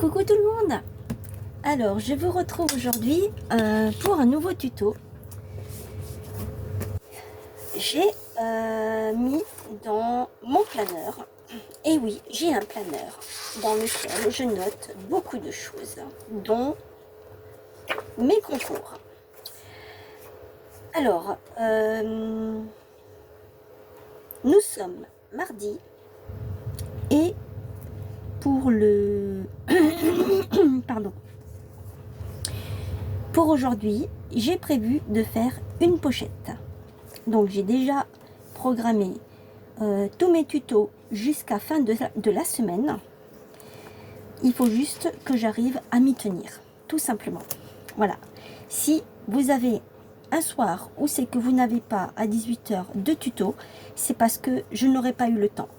Coucou tout le monde. Alors je vous retrouve aujourd'hui pour un nouveau tuto. J'ai mis dans mon planeur, et oui j'ai un planeur dans lequel je note beaucoup de choses, dont mes concours. Alors nous sommes mardi et pour le pardon, pour aujourd'hui j'ai prévu de faire une pochette. Donc j'ai déjà programmé tous mes tutos jusqu'à fin de la semaine. Il faut juste que j'arrive à m'y tenir, tout simplement. Voilà. Si vous avez un soir où c'est que vous n'avez pas à 18 h de tuto, c'est parce que je n'aurai pas eu le temps.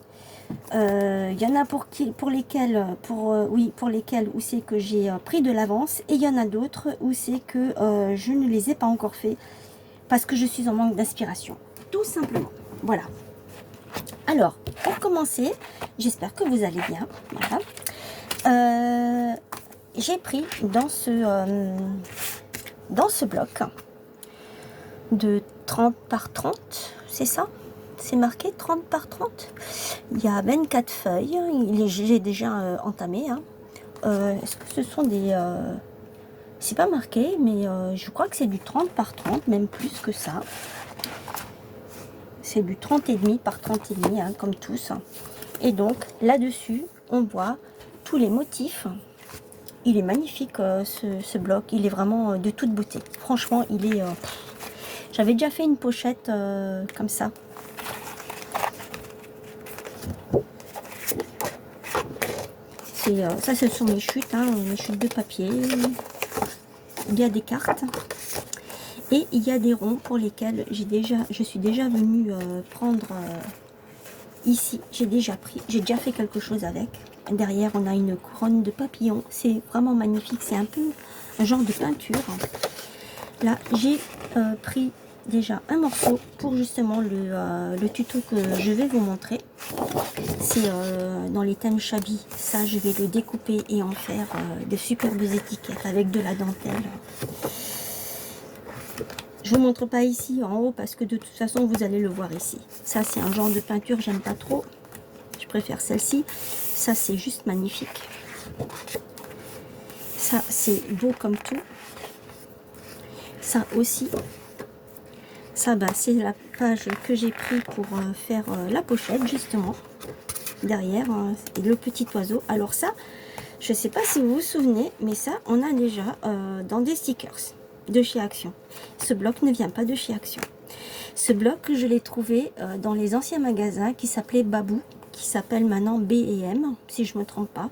Il y en a pour lesquels où c'est que j'ai pris de l'avance, et il y en a d'autres où c'est que je ne les ai pas encore fait parce que je suis en manque d'inspiration, tout simplement. Voilà. Alors pour commencer, j'espère que vous allez bien. Voilà. J'ai pris dans ce bloc de 30 par 30, c'est ça, c'est marqué 30 par 30. Il y a 24 feuilles, j'ai déjà entamé. Est-ce que ce sont des... c'est pas marqué, mais je crois que c'est du 30 par 30, même plus que ça. C'est du 30 et demi par 30 et demi, comme tous. Et donc, là-dessus, on voit tous les motifs. Il est magnifique, ce bloc. Il est vraiment de toute beauté. Franchement, il est... J'avais déjà fait une pochette comme ça. Ça, ce sont mes chutes de papier. Il y a des cartes et il y a des ronds pour lesquels je suis déjà venue prendre ici. J'ai déjà fait quelque chose avec. Derrière, on a une couronne de papillons. C'est vraiment magnifique. C'est un peu un genre de peinture. Là, j'ai pris déjà un morceau pour justement le tuto que je vais vous montrer. C'est dans les thèmes Shabby. Ça, je vais le découper et en faire de superbes étiquettes avec de la dentelle. Je vous montre pas ici en haut parce que de toute façon vous allez le voir ici. Ça, c'est un genre de peinture, j'aime pas trop. Je préfère celle-ci. Ça, c'est juste magnifique. Ça, c'est beau comme tout. Ça aussi. Ça, c'est la page que j'ai pris pour faire la pochette, justement. Derrière, et le petit oiseau. Alors ça, je sais pas si vous vous souvenez, mais ça, on a déjà dans des stickers de chez Action. Ce bloc ne vient pas de chez Action. Ce bloc, je l'ai trouvé dans les anciens magasins qui s'appelait Babou, qui s'appelle maintenant B&M, si je me trompe pas.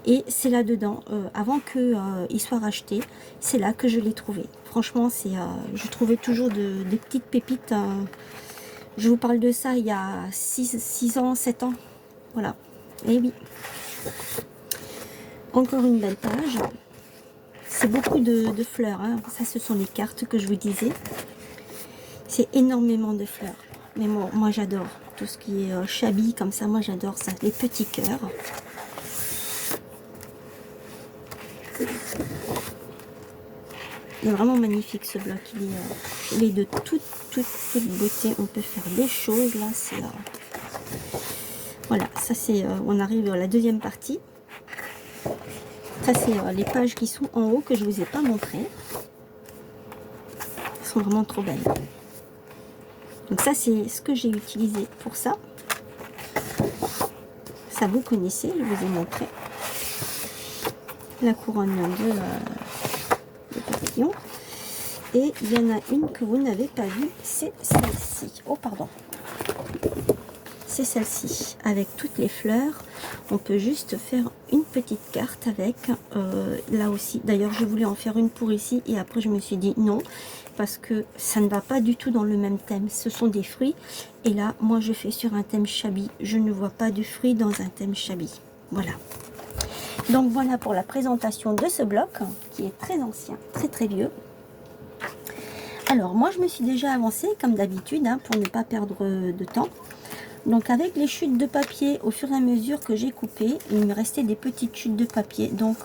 Et c'est là-dedans, avant qu'il soit racheté, c'est là que je l'ai trouvé. Franchement, je trouvais toujours des petites pépites. Je vous parle de ça il y a 6 ans, 7 ans. Voilà. Et oui. Encore une belle page. C'est beaucoup de fleurs. Ça, ce sont les cartes que je vous disais. C'est énormément de fleurs. Mais moi j'adore tout ce qui est Shabby comme ça. Moi, j'adore ça. Les petits cœurs. Il est vraiment magnifique ce bloc. Il est de toute beauté. On peut faire des choses là. Voilà, ça c'est, on arrive à la deuxième partie. Ça c'est les pages qui sont en haut que je vous ai pas montré. Elles sont vraiment trop belles. Donc ça c'est ce que j'ai utilisé pour ça. Ça vous connaissez, je vous ai montré. La couronne de papillon. Et il y en a une que vous n'avez pas vue, c'est celle-ci. Oh pardon. C'est celle-ci, avec toutes les fleurs. On peut juste faire une petite carte avec, là aussi. D'ailleurs, je voulais en faire une pour ici, et après je me suis dit non, parce que ça ne va pas du tout dans le même thème. Ce sont des fruits, et là, moi je fais sur un thème Shabby. Je ne vois pas de fruits dans un thème Shabby. Voilà. Donc voilà pour la présentation de ce bloc, qui est très ancien, très vieux. Alors, moi je me suis déjà avancée, comme d'habitude, pour ne pas perdre de temps. Donc avec les chutes de papier, au fur et à mesure que j'ai coupé, il me restait des petites chutes de papier. Donc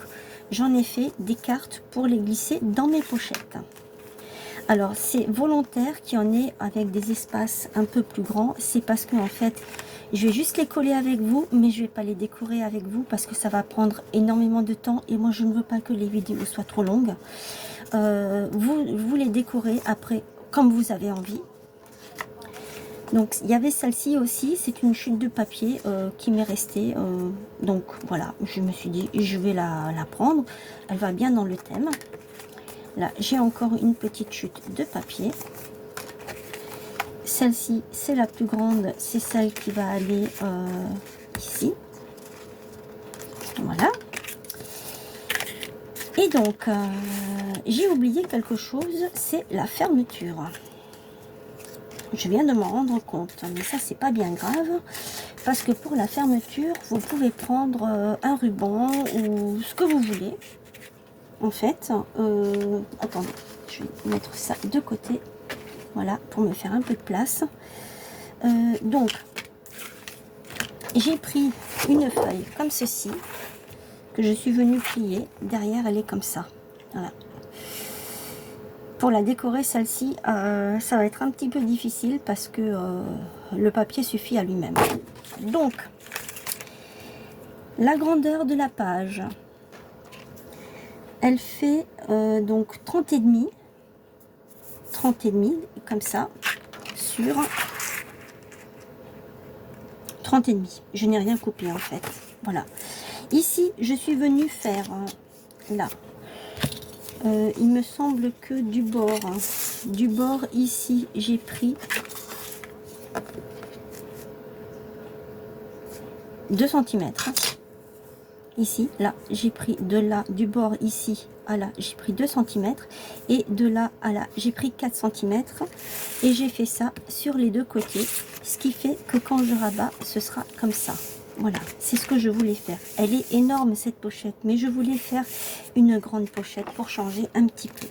j'en ai fait des cartes pour les glisser dans mes pochettes. Alors c'est volontaire qu'il y en ait avec des espaces un peu plus grands. C'est parce que en fait, je vais juste les coller avec vous, mais je ne vais pas les décorer avec vous parce que ça va prendre énormément de temps. Et moi je ne veux pas que les vidéos soient trop longues. Vous les décorez après comme vous avez envie. Donc il y avait celle-ci aussi, c'est une chute de papier qui m'est restée. Donc voilà, je me suis dit, je vais la prendre. Elle va bien dans le thème. Là, j'ai encore une petite chute de papier. Celle-ci, c'est la plus grande, c'est celle qui va aller ici. Voilà. Et donc, j'ai oublié quelque chose, c'est la fermeture. Je viens de m'en rendre compte, mais ça c'est pas bien grave, parce que pour la fermeture, vous pouvez prendre un ruban ou ce que vous voulez. En fait, attendez, je vais mettre ça de côté, voilà, pour me faire un peu de place. Donc, j'ai pris une feuille comme ceci, que je suis venue plier. Derrière, elle est comme ça, voilà. Pour la décorer, celle-ci, ça va être un petit peu difficile parce que le papier suffit à lui-même. Donc, la grandeur de la page, elle fait donc 30,5, 30,5 comme ça, sur 30,5. Je n'ai rien coupé en fait. Voilà. Ici, je suis venue faire là. Il me semble que du bord ici, j'ai pris 2 cm. Ici, là, j'ai pris de là, du bord ici à là, j'ai pris 2 cm. Et de là à là, j'ai pris 4 cm. Et j'ai fait ça sur les deux côtés. Ce qui fait que quand je rabats, ce sera comme ça. Voilà, c'est ce que je voulais faire. Elle est énorme cette pochette, mais je voulais faire une grande pochette pour changer un petit peu.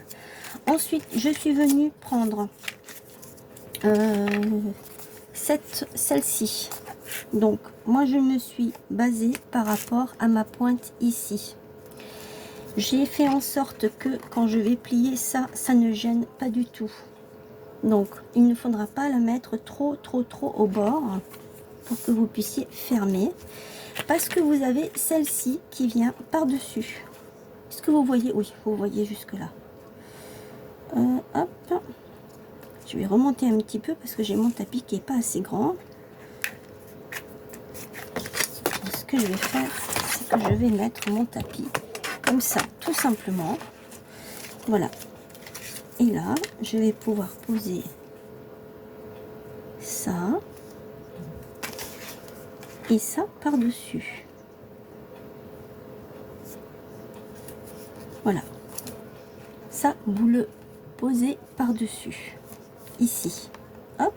Ensuite, je suis venue prendre celle-ci. Donc, moi, je me suis basée par rapport à ma pointe ici. J'ai fait en sorte que quand je vais plier ça, ça ne gêne pas du tout. Donc, il ne faudra pas la mettre trop au bord pour que vous puissiez fermer. Parce que vous avez celle-ci qui vient par-dessus. Est-ce que vous voyez? Oui, vous voyez jusque là. Hop. Je vais remonter un petit peu parce que j'ai mon tapis qui n'est pas assez grand. Ce que je vais faire, c'est que je vais mettre mon tapis comme ça, tout simplement. Voilà. Et là, je vais pouvoir poser ça et ça par-dessus. Voilà. Ça, vous le posez par-dessus. Ici. Hop.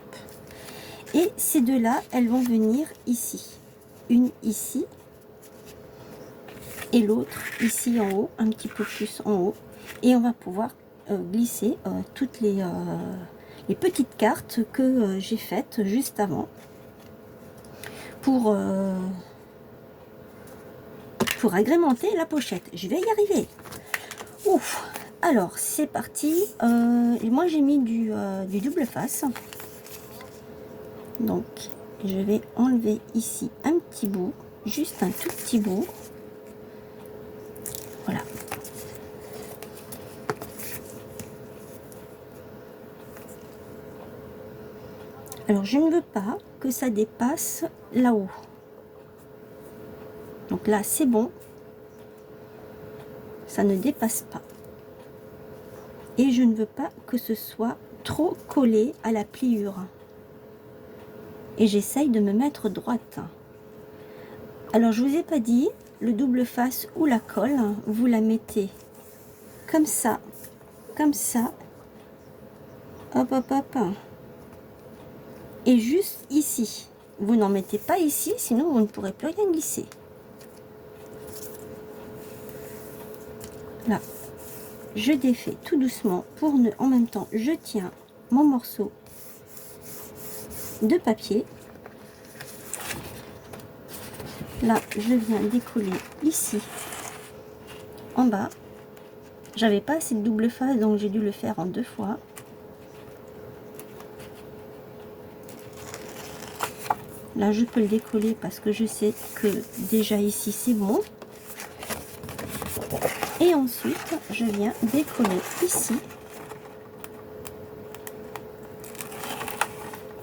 Et ces deux-là, elles vont venir ici. Une ici. Et l'autre ici en haut, un petit peu plus en haut. Et on va pouvoir glisser toutes les petites cartes que j'ai faites juste avant. Pour agrémenter la pochette. Je vais y arriver. Ouf. Alors, c'est parti. Et moi, j'ai mis du double face. Donc, je vais enlever ici un petit bout. Juste un tout petit bout. Voilà. Alors, je ne veux pas que ça dépasse là-haut. Donc là, c'est bon. Ça ne dépasse pas. Et je ne veux pas que ce soit trop collé à la pliure. Et j'essaye de me mettre droite. Alors, je vous ai pas dit, le double face ou la colle, vous la mettez comme ça, hop, hop, hop. Et juste ici. Vous n'en mettez pas ici, sinon vous ne pourrez plus rien glisser. Là, je défais tout doucement pour ne, en même temps, je tiens mon morceau de papier Là, je viens décoller ici, en bas. J'avais pas assez de double face, donc j'ai dû le faire en 2 fois. Là, je peux le décoller parce que je sais que déjà ici, c'est bon. Et ensuite, je viens décoller ici.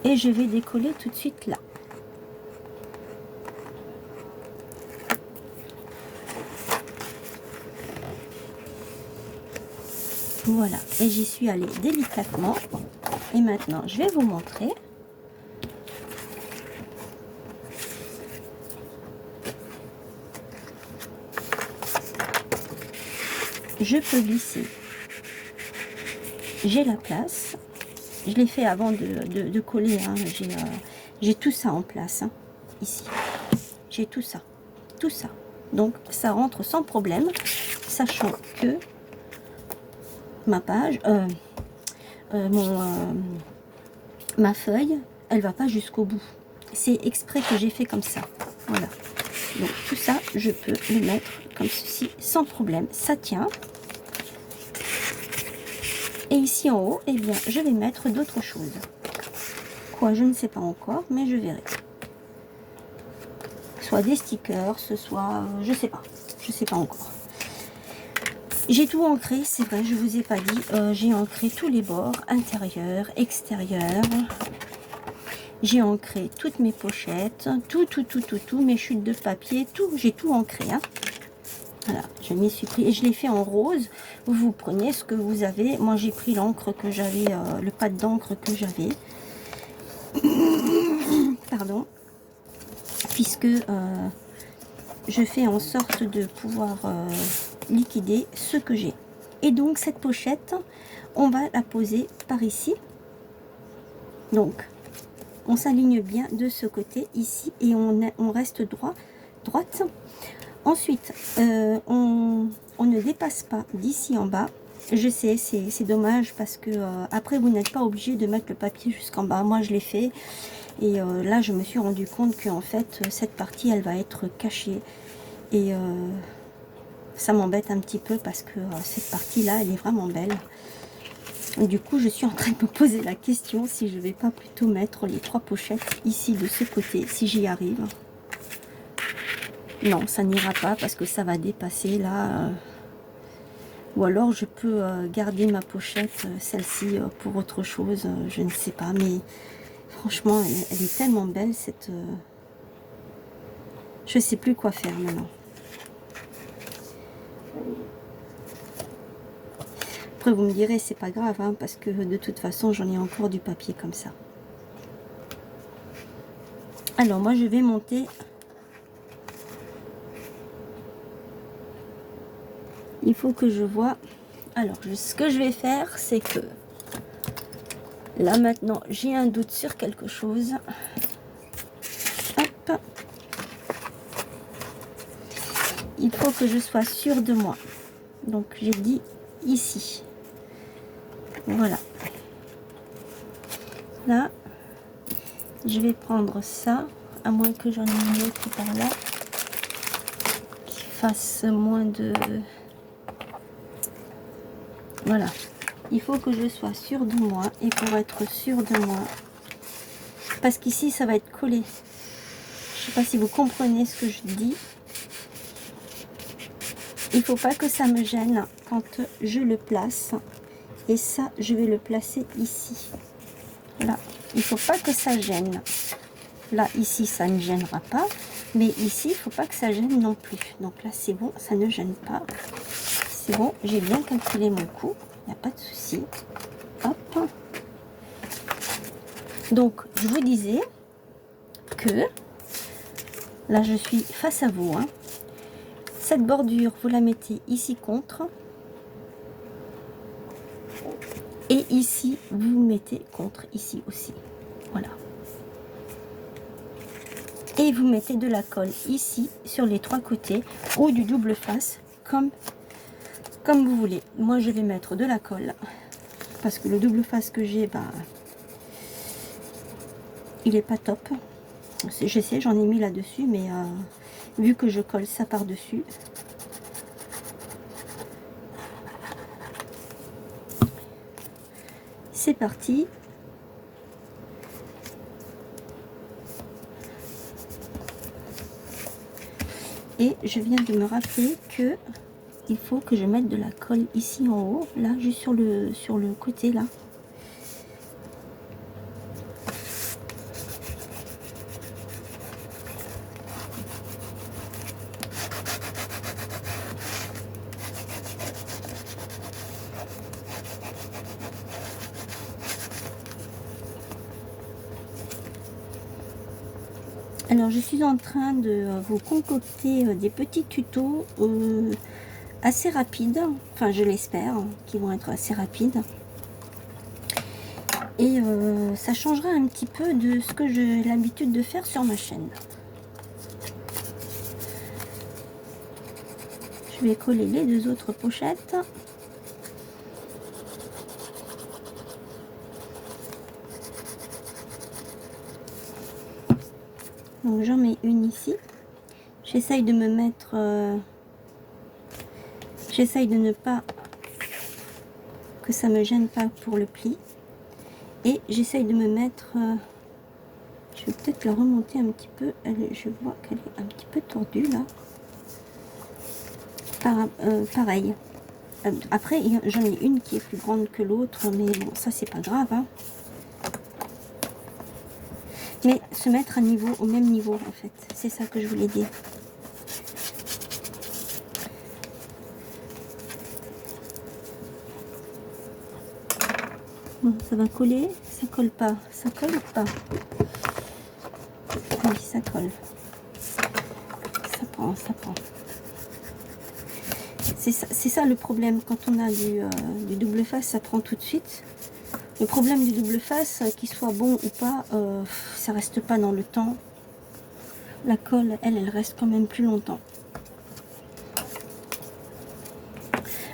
Et je vais décoller tout de suite là. Voilà, et j'y suis allée délicatement. Et maintenant, je vais vous montrer. Je peux glisser. J'ai la place. Je l'ai fait avant de coller. Hein. J'ai tout ça en place. Hein, ici. J'ai tout ça. Tout ça. Donc, ça rentre sans problème. Sachant que ma page, ma feuille, elle va pas jusqu'au bout. C'est exprès que j'ai fait comme ça. Voilà. Donc, tout ça, je peux le mettre comme ceci sans problème. Ça tient. Et ici en haut, eh bien, je vais mettre d'autres choses. Quoi, je ne sais pas encore, mais je verrai. Soit des stickers, ce soit, je sais pas encore. J'ai tout ancré, c'est vrai, je vous ai pas dit. J'ai ancré tous les bords, intérieur, extérieur. J'ai ancré toutes mes pochettes, tout, mes chutes de papier, tout. J'ai tout ancré. Hein. Voilà, je m'y suis pris et je l'ai fait en rose. Vous prenez ce que vous avez. Moi, j'ai pris l'encre que j'avais, le pad d'encre que j'avais. Pardon. Puisque je fais en sorte de pouvoir liquider ce que j'ai. Et donc, cette pochette, on va la poser par ici. Donc, on s'aligne bien de ce côté ici et on reste droite. Ensuite, on ne dépasse pas d'ici en bas. Je sais, c'est dommage parce que après, vous n'êtes pas obligé de mettre le papier jusqu'en bas. Moi, je l'ai fait. Et là, je me suis rendu compte qu'en fait, cette partie, elle va être cachée. Et ça m'embête un petit peu parce que cette partie-là, elle est vraiment belle. Et du coup, je suis en train de me poser la question si je vais pas plutôt mettre les 3 pochettes ici de ce côté, si j'y arrive. Non, ça n'ira pas parce que ça va dépasser là. Ou alors je peux garder ma pochette, celle-ci, pour autre chose. Je ne sais pas, mais franchement, elle est tellement belle cette... Je sais plus quoi faire maintenant. Après, vous me direz, c'est pas grave, hein, parce que de toute façon, j'en ai encore du papier comme ça. Alors, moi, je vais monter... Il faut que je vois... Alors, ce que je vais faire, c'est que... Là, maintenant, j'ai un doute sur quelque chose. Hop. Il faut que je sois sûre de moi. Donc, j'ai dit ici. Voilà. Là, je vais prendre ça, à moins que j'en ai une autre par là, qui fasse moins de... Voilà. Il faut que je sois sûre de moi. Et pour être sûre de moi, parce qu'ici, ça va être collé. Je sais pas si vous comprenez ce que je dis. Il faut pas que ça me gêne quand je le place. Et ça, je vais le placer ici. Là, il faut pas que ça gêne. Là, ici, ça ne gênera pas. Mais ici, il faut pas que ça gêne non plus. Donc là, c'est bon, ça ne gêne pas. C'est bon, j'ai bien calculé mon coup. Il n'y a pas de souci. Hop. Donc, je vous disais que... Là, je suis face à vous. Hein. Cette bordure, vous la mettez ici contre. Et ici, vous mettez contre ici aussi. Voilà. Et vous mettez de la colle ici, sur les 3 côtés, ou du double face, comme vous voulez. Moi, je vais mettre de la colle, parce que le double face que j'ai, bah, il est pas top. Je sais, j'en ai mis là-dessus, mais vu que je colle ça par-dessus. C'est parti. Et je viens de me rappeler que il faut que je mette de la colle ici en haut, là, juste sur le côté là. Alors je suis en train de vous concocter des petits tutos assez rapides, enfin je l'espère, qui vont être assez rapides. Et ça changera un petit peu de ce que j'ai l'habitude de faire sur ma chaîne. Je vais coller les deux autres pochettes. Donc j'en mets une ici. J'essaye de me mettre... j'essaye de ne pas... que ça me gêne pas pour le pli. Et j'essaye de me mettre... je vais peut-être la remonter un petit peu. Je vois qu'elle est un petit peu tordue là. Pareil. Après, j'en ai une qui est plus grande que l'autre. Mais bon, ça c'est pas grave. Hein. Mais se mettre à niveau, au même niveau en fait. C'est ça que je voulais dire. Bon, ça va coller, ça colle pas, ça colle pas. Oui, ça colle. Ça prend, ça prend. C'est ça le problème quand on a du double face, ça prend tout de suite. Le problème du double face, qu'il soit bon ou pas, ça reste pas dans le temps. La colle, elle reste quand même plus longtemps.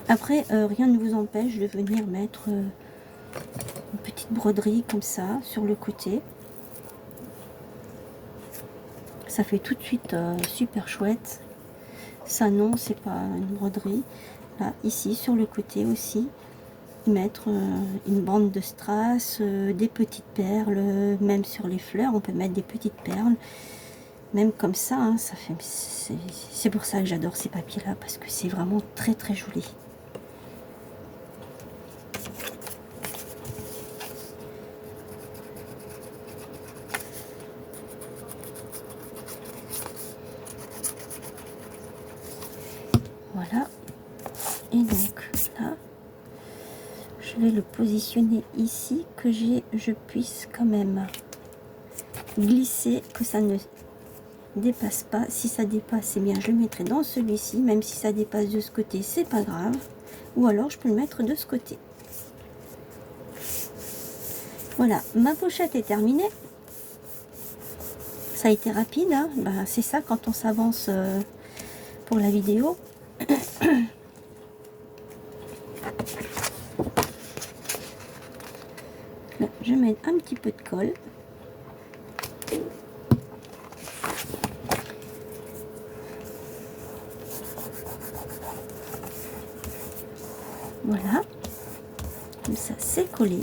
Après, rien ne vous empêche de venir mettre une petite broderie comme ça sur le côté. Ça fait tout de suite super chouette. Ça non, c'est pas une broderie. Là, ici sur le côté aussi, mettre une bande de strass, des petites perles, même sur les fleurs, on peut mettre des petites perles. Même comme ça, hein, ça fait. C'est pour ça que j'adore ces papiers-là, parce que c'est vraiment très très joli. Voilà. Et donc là, je vais le positionner ici, que je puisse quand même glisser, que ça ne dépasse pas. Si ça dépasse, eh bien je le mettrai dans celui-ci. Même si ça dépasse de ce côté, c'est pas grave. Ou alors je peux le mettre de ce côté. Voilà, ma pochette est terminée. Ça a été rapide, hein. Ben, c'est ça quand on s'avance pour la vidéo. Là, je mets un petit peu de colle. Voilà, comme ça c'est collé.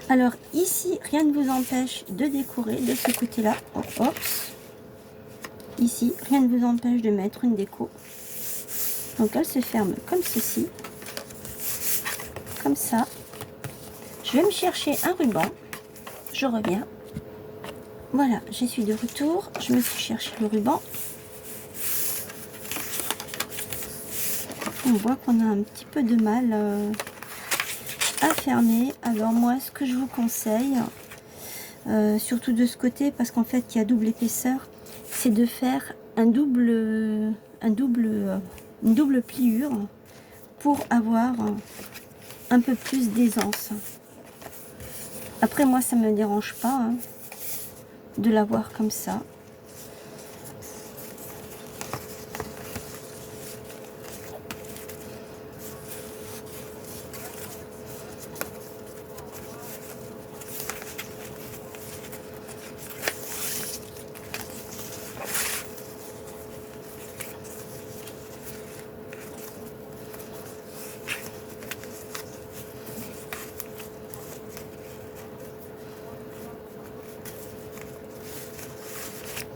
Alors ici, rien ne vous empêche de décorer de ce côté-là. Hop, ici, rien ne vous empêche de mettre une déco. Donc elle se ferme comme ceci, comme ça. Je vais me chercher un ruban. Je reviens. Voilà, je suis de retour. Je me suis cherché le ruban. On voit qu'on a un petit peu de mal à fermer. Alors moi, ce que je vous conseille, surtout de ce côté, parce qu'en fait il y a double épaisseur, c'est de faire une double pliure pour avoir un peu plus d'aisance. Après moi ça me dérange pas hein, de l'avoir comme ça.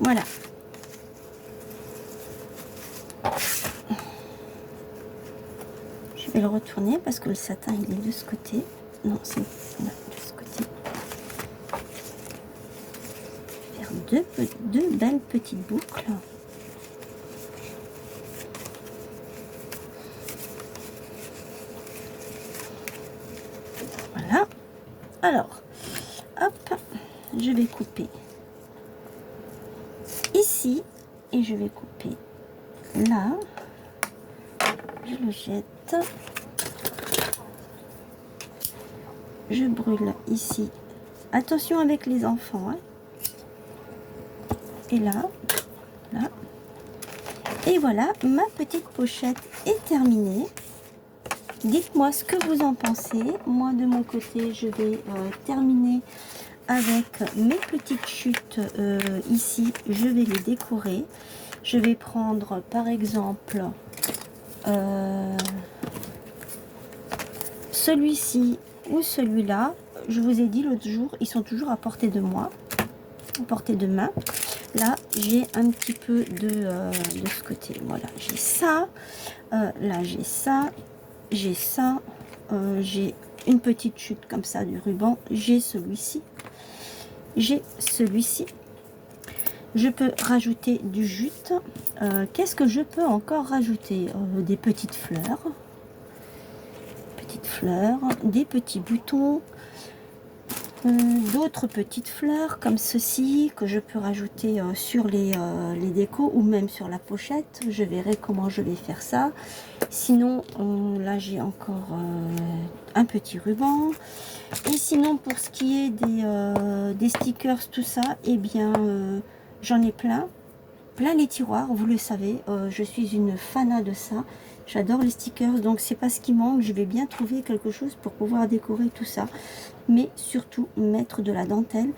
Voilà. Je vais le retourner parce que le satin il est de ce côté. Non, c'est là, de ce côté. Faire deux belles petites boucles. Voilà. Alors, hop, je vais couper ici et je vais couper là. Je le jette. Je brûle ici. Attention avec les enfants. Hein. Et là, là. Et voilà, ma petite pochette est terminée. Dites-moi ce que vous en pensez. Moi, de mon côté, je vais terminer avec mes petites chutes ici. Je vais les décorer. Je vais prendre, par exemple, celui-ci ou celui-là. Je vous ai dit l'autre jour, ils sont toujours à portée de moi, à portée de main. Là, j'ai un petit peu de ce côté. Voilà, j'ai ça. Là, j'ai ça. J'ai ça. J'ai une petite chute comme ça du ruban. J'ai celui-ci. J'ai celui-ci. Je peux rajouter du jute. Qu'est-ce que je peux encore rajouter? Des petites fleurs. Petites fleurs. Des petits boutons. D'autres petites fleurs comme ceci que je peux rajouter sur les décos ou même sur la pochette. Je verrai comment je vais faire ça. Sinon là j'ai encore un petit ruban. Et sinon pour ce qui est des stickers, tout ça, et bien j'en ai plein les tiroirs, vous le savez. Je suis une fanat de ça. J'adore les stickers, donc c'est pas ce qui manque. Je vais bien trouver quelque chose pour pouvoir décorer tout ça, mais surtout mettre de la dentelle,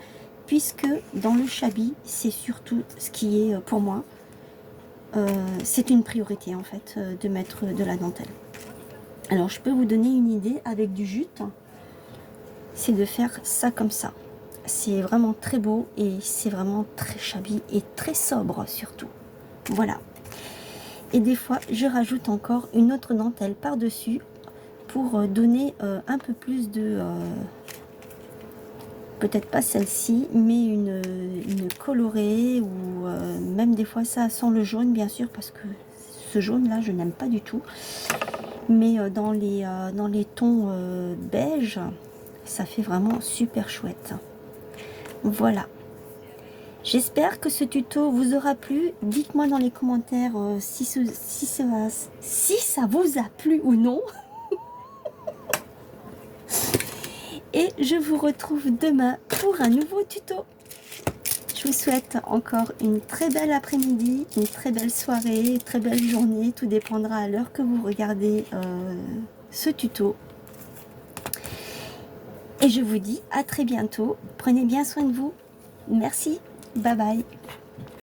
puisque dans le Shabby, c'est surtout ce qui est pour moi, c'est une priorité en fait, de mettre de la dentelle. Alors je peux vous donner une idée avec du jute, c'est de faire ça comme ça. C'est vraiment très beau et c'est vraiment très Shabby et très sobre surtout. Voilà. Et des fois, je rajoute encore une autre dentelle par-dessus pour donner un peu plus de... peut-être pas celle-ci, mais une colorée ou même des fois ça sent le jaune, bien sûr, parce que ce jaune-là, je n'aime pas du tout. Mais dans les tons beige, ça fait vraiment super chouette. Voilà. J'espère que ce tuto vous aura plu. Dites-moi dans les commentaires si ça vous a plu ou non. Et je vous retrouve demain pour un nouveau tuto. Je vous souhaite encore une très belle après-midi, une très belle soirée, une très belle journée. Tout dépendra à l'heure que vous regardez ce tuto. Et je vous dis à très bientôt. Prenez bien soin de vous. Merci. Bye bye.